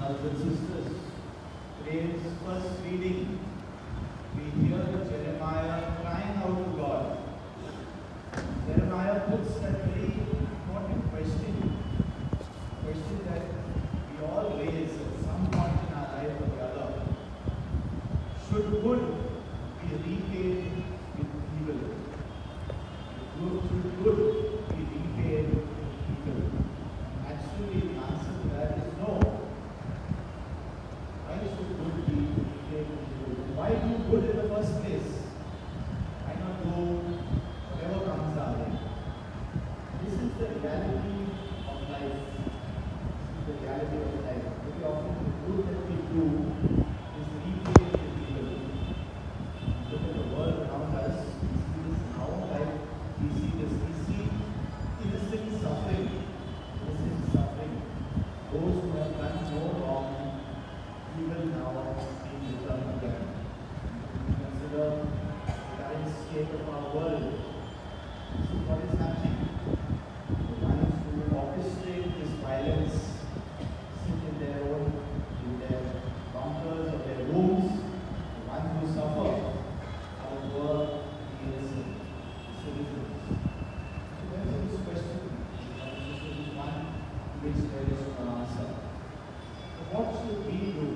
brothers and sisters, today's first reading, we hear Jeremiah crying out to God. Jeremiah puts that very important question that we all raise at some point in our life or the other. Should good be repaid with evil? Should good be repaid with evil? Actually, the answer to that is no. Why should good be repaid with evil? Why do good in the first place? Why not do whatever comes our way? This is the reality of life. This is the reality of life. Very often the good that we do is repaid with evil. Look at the world around us. We see this in our own life. We see this. We see innocent suffering. Innocent suffering. Those who have done no wrong, evil now being returned to them. We consider the current state of our world. This is what is happening. The ones who orchestrate this violence sit in their bunkers or their rooms. The ones who suffer are the poor, the innocent, the citizens. So there's this question. This is one which there is no answer. So what should we do